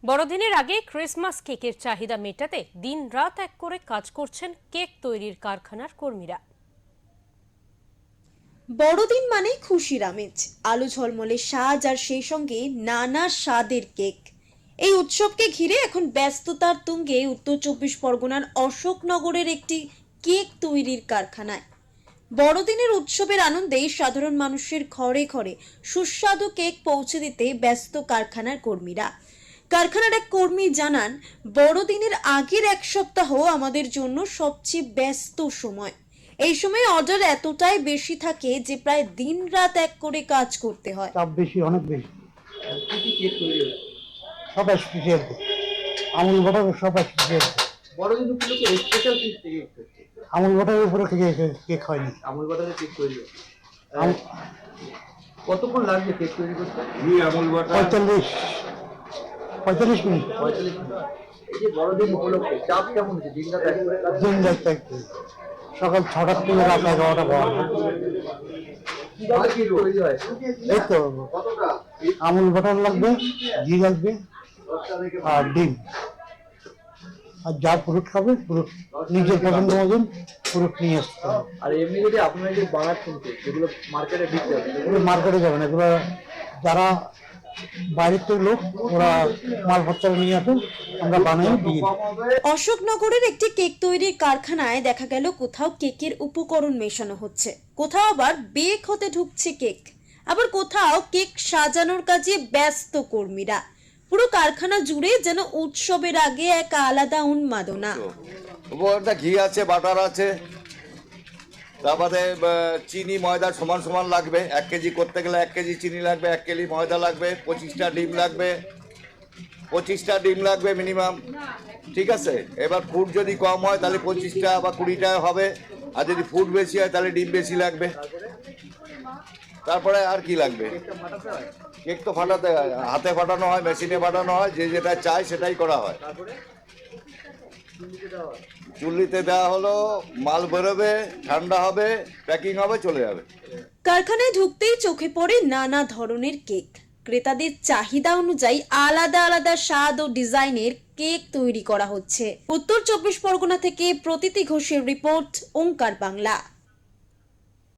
বড়দিনের আগে ক্রিসমাস কেকের চাহিদা মেটাতে দিনরাত এক করে কাজ করছেন কেক তৈরির কারখানার কর্মীরা। বড়দিন মানে খুশির আমেজ, আলো ঝলমলে সাজ আর সেই সঙ্গে নানা স্বাদের কেক। এই উৎসবকে ঘিরে এখন ব্যস্ততার তুঙ্গে উত্তর 24 পরগনার অশোকনগরের একটি কেক তৈরির কারখানায়। বড়দিনের উৎসবের আনন্দে সাধারণ মানুষের ঘরে ঘরে সুস্বাদু কেক পৌঁছে দিতে ব্যস্ত কারখানার কর্মীরা। কারখানার এক কর্মী জানান, বড়দিনের আগের এক সপ্তাহ আমাদের জন্য সবচেয়ে ব্যস্ত সময়। এই সময় অর্ডার এতটাই বেশি থাকে যে প্রায় দিন রাত এক করে কাজ করতে হয়। চাপ বেশি, অনেক বেশি। কি কেক তৈরি হয়? সব স্পেশাল, আমুল বাটার সব স্পেশাল। বড়দিন উপলক্ষে স্পেশাল কেক তৈরি হচ্ছে। আমুল বাটারের উপরে কেক হয়নি। আমুল বাটারের কেক তৈরি হয়। কতক্ষণ লাগবে কেক তৈরি করতে? Amul butter 45 minute. 45 মিনিট। এই যে বড়দিন উপলক্ষে চাপ কেমন হচ্ছে? দিনটা এক করে কাজ দিন রাত সকাল 6টা থেকে রাত 11টা কিভাবে কি তৈরি হয়? এই তো কতটা? আমুল বাটার লাগবে, ঘি লাগবে আর ডিম। আর যা ফ্রুট খাবে ফ্রুট নিজের পছন্দ মতন ফ্রুট নিয়ে আসতে হবে। আর এমনি যদি আপনারা যে বানাচ্ছেন কেক, যেগুলো মার্কেটে বিক্রি হয়, এগুলো মার্কেটে যাবে না, এগুলো যারা বাইরের থেকে লোক ওরা মালপত্র নিয়ে আসে, আমরা বানিয়ে দিই। অশোকনগরের একটি কেক তৈরির কারখানায় দেখা গেল কোথাও কেকের উপকরণ মেশানো হচ্ছে, কোথাও আবার বেক হতে ঢুকছে কেক, আবার কোথাও কেক সাজানোর কাজে ব্যস্ত কর্মীরা। পুরো কারখানা জুড়ে যেন উৎসবের আগে এক আলাদা উন্মাদনা। উপরটা ঘি আছে, বাটার আছে, তারপরে চিনি ময়দা সমান সমান লাগবে। 1 কেজি করতে গেলে 1 কেজি চিনি লাগবে, 1 কেজি ময়দা লাগবে, 25টা ডিম লাগবে, 25টা ডিম লাগবে মিনিমাম। ঠিক আছে, এবার ফুড যদি কম হয় তাহলে 25টা বা 20টা হবে, আর যদি ফুড বেশি হয় তাহলে ডিম বেশি লাগবে। তারপরে আর কি লাগবে? কেক তো ফাটাতে হয়, হাতে ফাটানো হয়, মেশিনে ফাটানো হয়, যে যেটা চায় সেটাই করা হয়। চুল্লিতে দেওয়া হলো, মাল বেরোবে, ঠান্ডা হবে, প্যাকিং হবে, চলে যাবে। কারখানায় ঢুকতেই চোখে পড়ে নানা ধরনের কেক। ক্রেতাদের চাহিদা অনুযায়ী আলাদা আলাদা স্বাদ ও ডিজাইনের কেক তৈরি করা হচ্ছে। উত্তর 24 পরগনা থেকে প্রতীতি ঘোষের রিপোর্ট, ওঙ্কার বাংলা।